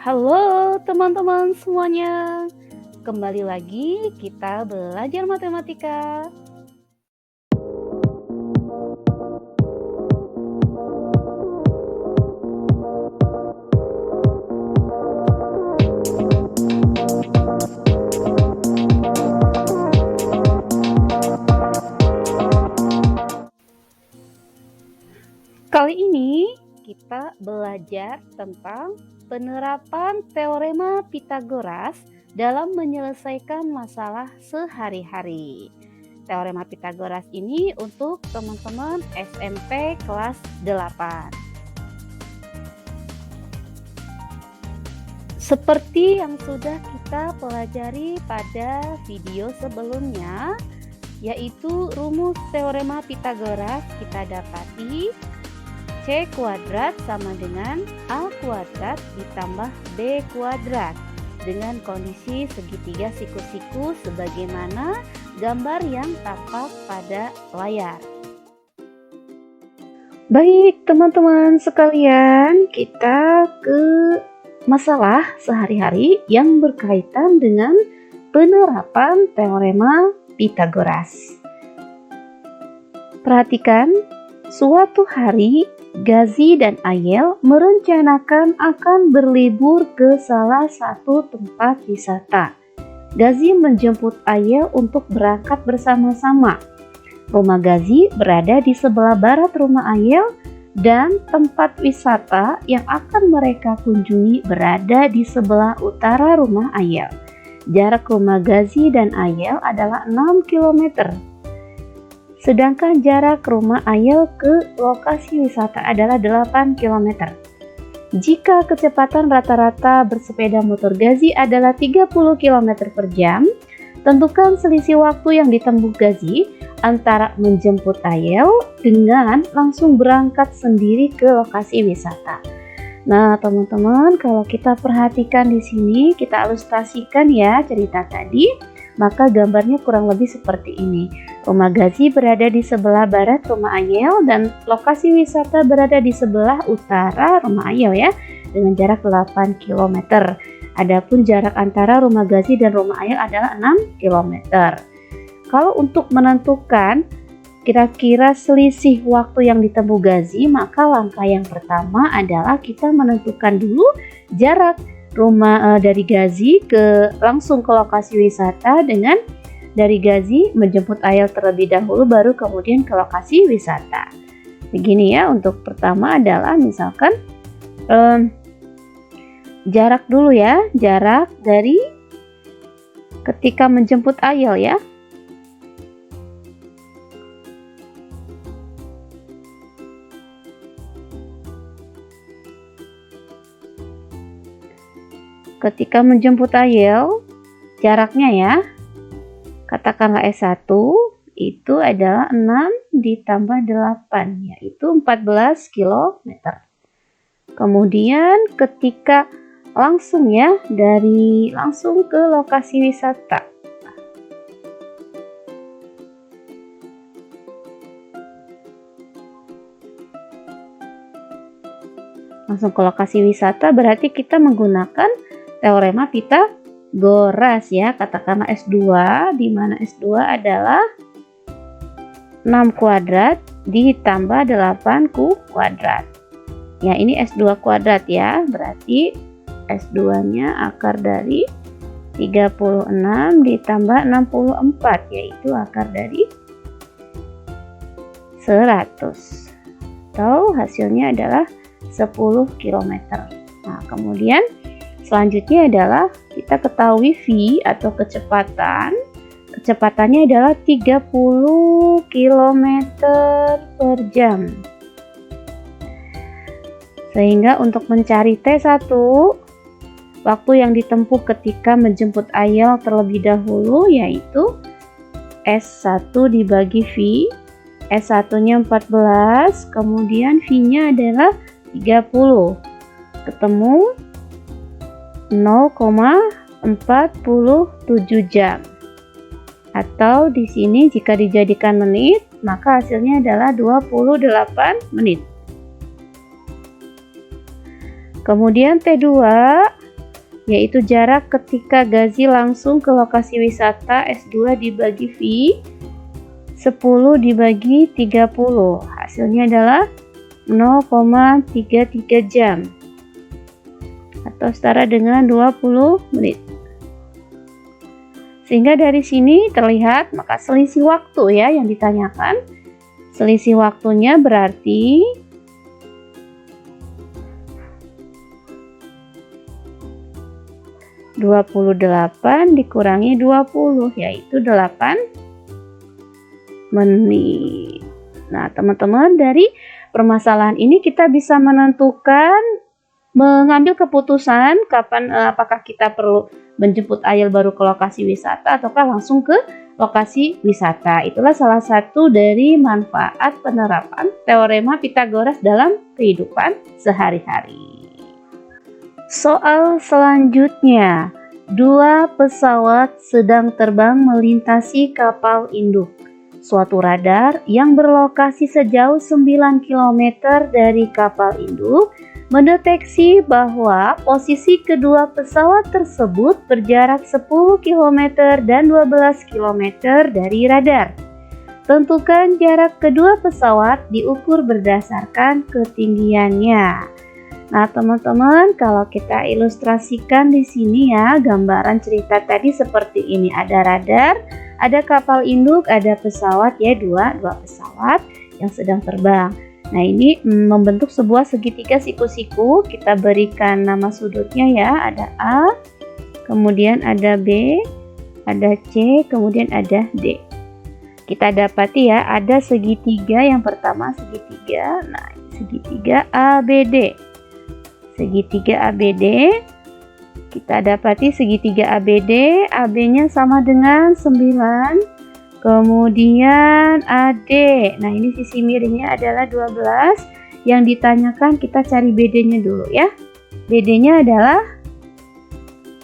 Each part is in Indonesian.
Halo teman-teman semuanya, kembali lagi kita belajar matematika. Kali ini kita belajar tentang penerapan teorema Pythagoras dalam menyelesaikan masalah sehari-hari. Teorema Pythagoras ini untuk teman-teman SMP kelas 8. Seperti yang sudah kita pelajari pada video sebelumnya, yaitu rumus teorema Pythagoras kita dapati C kuadrat sama dengan A kuadrat ditambah B kuadrat dengan kondisi segitiga siku-siku sebagaimana gambar yang tampak pada layar. Baik teman-teman sekalian, kita ke masalah sehari-hari yang berkaitan dengan penerapan teorema Pythagoras. Perhatikan, suatu hari Gazi dan Ayel merencanakan akan berlibur ke salah satu tempat wisata. Gazi menjemput Ayel untuk berangkat bersama-sama. Rumah Gazi berada di sebelah barat rumah Ayel dan tempat wisata yang akan mereka kunjungi berada di sebelah utara rumah Ayel. Jarak rumah Gazi dan Ayel adalah 6 km. Sedangkan jarak rumah Ayel ke lokasi wisata adalah 8 km. Jika kecepatan rata-rata bersepeda motor Gazi adalah 30 km per jam, tentukan selisih waktu yang ditempuh Gazi antara menjemput Ayel dengan langsung berangkat sendiri ke lokasi wisata. Nah, teman-teman, kalau kita perhatikan di sini, kita ilustrasikan ya cerita tadi, maka gambarnya kurang lebih seperti ini. Rumah Gazi berada di sebelah barat rumah Ayel dan lokasi wisata berada di sebelah utara rumah Ayel ya, dengan jarak 8 km. Adapun jarak antara rumah Gazi dan rumah Ayel adalah 6 km. Kalau untuk menentukan kira-kira selisih waktu yang ditempuh Gazi, maka langkah yang pertama adalah kita menentukan dulu jarak rumah dari Gazi langsung ke lokasi wisata dengan dari Gazi menjemput Ayel terlebih dahulu baru kemudian ke lokasi wisata. Begini ya, untuk pertama adalah misalkan jarak dulu ya, jarak dari ketika menjemput Ayel ya. Ketika menjemput Ayel, jaraknya ya, katakanlah S1 itu adalah 6 ditambah 8, yaitu 14 km. Kemudian ketika langsung ya, langsung ke lokasi wisata. Langsung ke lokasi wisata berarti kita menggunakan teorema Pythagoras ya, katakanlah S2, di mana S2 adalah 6 kuadrat ditambah 8 kuadrat. Ya, ini S2 kuadrat ya, berarti S2-nya akar dari 36 ditambah 64, yaitu akar dari 100. Atau hasilnya adalah 10 km. Nah, kemudian selanjutnya adalah kita ketahui V atau kecepatan. Kecepatannya adalah 30 km per jam. Sehingga untuk mencari T1, waktu yang ditempuh ketika menjemput Ayel terlebih dahulu yaitu S1 dibagi V. S1-nya 14, kemudian V-nya adalah 30. Ketemu 0,47 jam. Atau di sini jika dijadikan menit, maka hasilnya adalah 28 menit. Kemudian T2 yaitu jarak ketika Gazi langsung ke lokasi wisata S2 dibagi V, 10 dibagi 30. Hasilnya adalah 0,33 jam atau setara dengan 20 menit. Sehingga dari sini terlihat maka selisih waktu ya yang ditanyakan. Selisih waktunya berarti 28 dikurangi 20, yaitu 8 menit. Nah, teman-teman, dari permasalahan ini kita bisa mengambil keputusan kapan apakah kita perlu menjemput Ayel baru ke lokasi wisata ataukah langsung ke lokasi wisata. Itulah salah satu dari manfaat penerapan teorema Pitagoras dalam kehidupan sehari-hari. Soal selanjutnya, 2 pesawat sedang terbang melintasi kapal induk. Suatu radar yang berlokasi sejauh 9 km dari kapal induk mendeteksi bahwa posisi kedua pesawat tersebut berjarak 10 km dan 12 km dari radar. Tentukan jarak kedua pesawat diukur berdasarkan ketinggiannya. Nah, teman-teman, kalau kita ilustrasikan di sini ya, gambaran cerita tadi seperti ini. Ada radar, ada kapal induk, ada pesawat ya, dua pesawat yang sedang terbang. Nah, ini membentuk sebuah segitiga siku-siku. Kita berikan nama sudutnya ya, ada A, kemudian ada B, ada C, kemudian ada D. Kita dapati ya, ada segitiga, yang pertama segitiga. Nah, segitiga ABD. Segitiga ABD, kita dapati segitiga ABD, AB-nya sama dengan 9, kemudian AD, nah ini sisi miringnya adalah 12, yang ditanyakan kita cari BD-nya dulu ya. BD-nya adalah,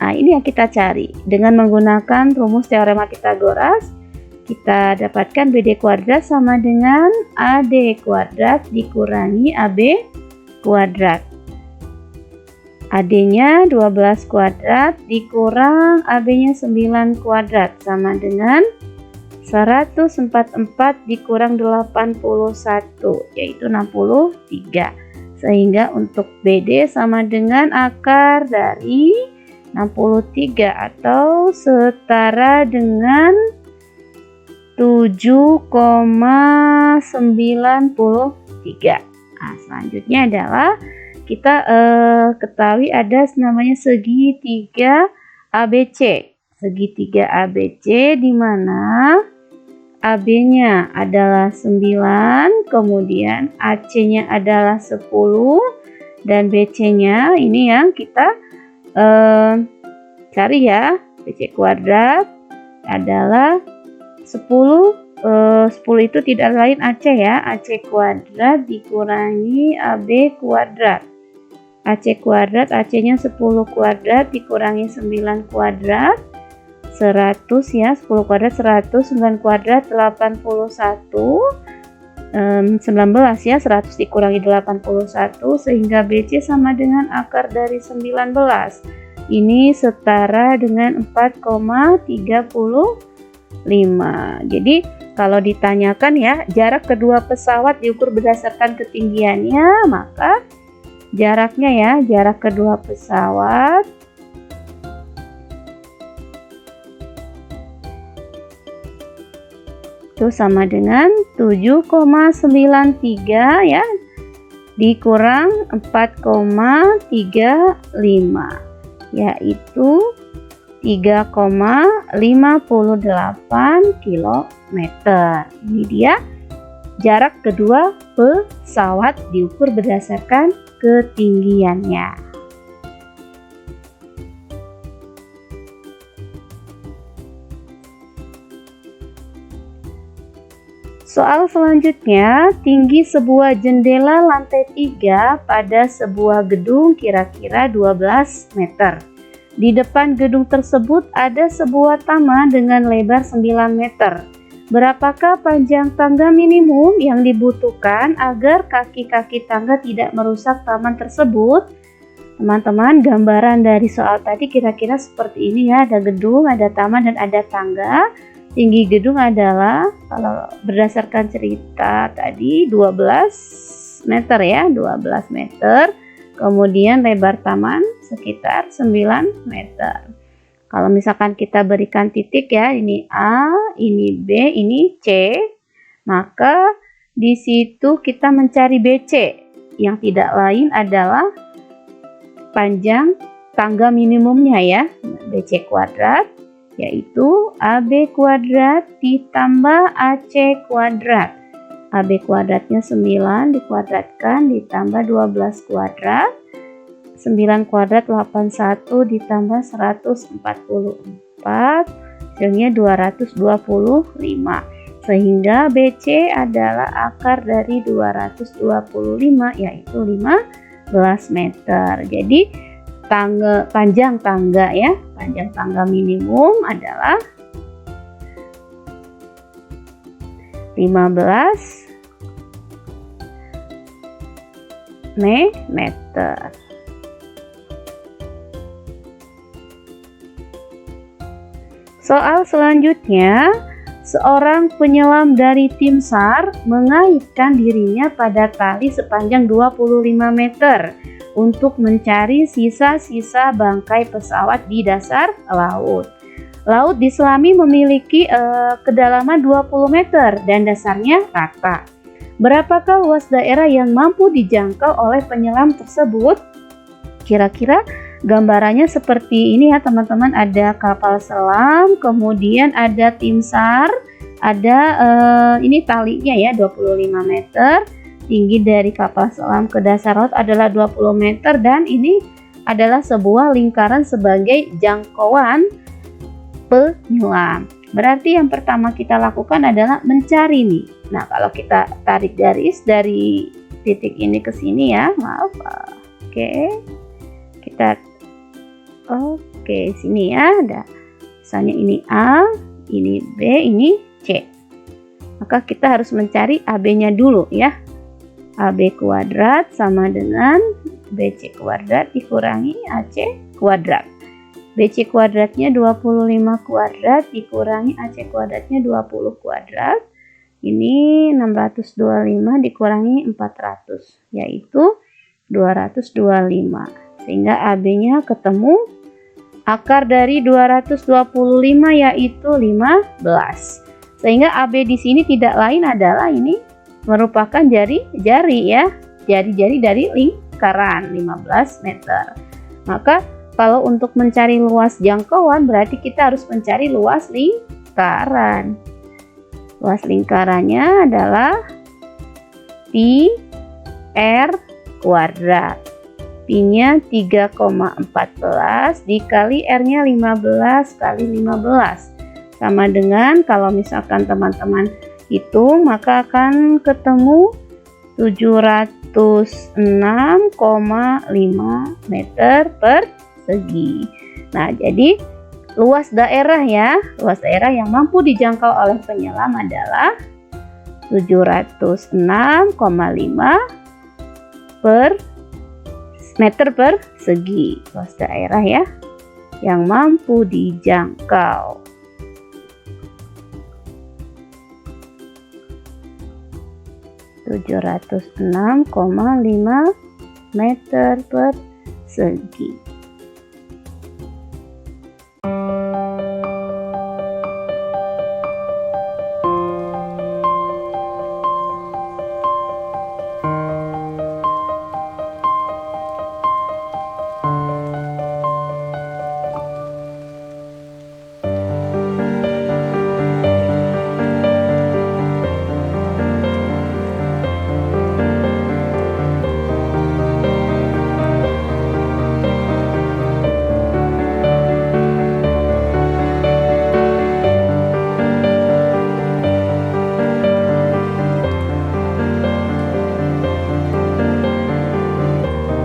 nah ini yang kita cari, dengan menggunakan rumus teorema Pitagoras, kita dapatkan BD kuadrat sama dengan AD kuadrat dikurangi AB kuadrat. AD-nya 12 kuadrat dikurang AB-nya 9 kuadrat sama dengan 144 dikurang 81, yaitu 63. Sehingga untuk BD sama dengan akar dari 63 atau setara dengan 7,93. Nah, selanjutnya adalah kita ketahui ada namanya segitiga ABC. Segitiga ABC di mana AB-nya adalah 9, kemudian AC-nya adalah 10 dan BC-nya ini yang kita cari ya. BC kuadrat adalah 10. 10 itu tidak lain AC ya. AC kuadrat dikurangi AB kuadrat. AC kuadrat, AC-nya 10 kuadrat dikurangi 9 kuadrat, 100 ya, 10 kuadrat 100, 9 kuadrat 81, 19 ya, 100 dikurangi 81, sehingga BC sama dengan akar dari 19. Ini setara dengan 4,35. Jadi kalau ditanyakan ya, jarak kedua pesawat diukur berdasarkan ketinggiannya, maka jaraknya ya, jarak kedua pesawat itu sama dengan 7,93 ya, dikurang 4,35, yaitu 3,58 km. Ini dia jarak kedua pesawat diukur berdasarkan ketinggiannya. Soal selanjutnya, tinggi sebuah jendela lantai 3 pada sebuah gedung kira-kira 12 meter. Di depan gedung tersebut ada sebuah taman dengan lebar 9 meter. Berapakah panjang tangga minimum yang dibutuhkan agar kaki-kaki tangga tidak merusak taman tersebut? Teman-teman, gambaran dari soal tadi kira-kira seperti ini ya. Ada gedung, ada taman, dan ada tangga. Tinggi gedung adalah, kalau berdasarkan cerita tadi, 12 meter ya, 12 meter. Kemudian lebar taman sekitar 9 meter. Kalau misalkan kita berikan titik ya, ini A, ini B, ini C, maka di situ kita mencari BC, yang tidak lain adalah panjang tangga minimumnya ya, BC kuadrat, yaitu AB kuadrat ditambah AC kuadrat. AB kuadratnya 9 dikuadratkan ditambah 12 kuadrat, 9 kuadrat 81 ditambah 144, hasilnya 225. Sehingga BC adalah akar dari 225, yaitu 15 meter. Jadi panjang tangga ya, panjang tangga minimum adalah 15 meter. Soal selanjutnya, seorang penyelam dari tim SAR mengaitkan dirinya pada tali sepanjang 25 meter untuk mencari sisa-sisa bangkai pesawat di dasar laut. Laut di Selami memiliki kedalaman 20 meter dan dasarnya rata. Berapakah luas daerah yang mampu dijangkau oleh penyelam tersebut? Kira-kira gambarannya seperti ini ya teman-teman. Ada kapal selam, kemudian ada tim SAR, ada ini talinya ya 25 meter. Tinggi dari kapal selam ke dasar laut adalah 20 meter dan ini adalah sebuah lingkaran sebagai jangkauan penyelam. Berarti yang pertama kita lakukan adalah mencari nih. Nah, kalau kita tarik garis dari titik ini ke sini ya, maaf. Oke. Sini ya, ada misalnya ini A, ini B, ini C. Maka kita harus mencari AB-nya dulu ya. AB kuadrat sama dengan BC kuadrat dikurangi AC kuadrat. BC kuadratnya 25 kuadrat dikurangi AC kuadratnya 20 kuadrat. Ini 625 dikurangi 400, yaitu 225. Sehingga AB-nya ketemu. Akar dari 225 yaitu 15. Sehingga AB di sini tidak lain adalah ini merupakan jari-jari ya. Jari-jari dari lingkaran 15 meter. Maka kalau untuk mencari luas jangkauan berarti kita harus mencari luas lingkaran. Luas lingkarannya adalah pi r kuadrat. Pi-nya 3,14 dikali R-nya 15 kali 15. Sama dengan kalau misalkan teman-teman hitung maka akan ketemu 706,5 meter persegi. Nah, jadi luas daerah ya, luas daerah yang mampu dijangkau oleh penyelam adalah 706,5 meter persegi. Luas daerah ya yang mampu dijangkau. (706,5 meter persegi).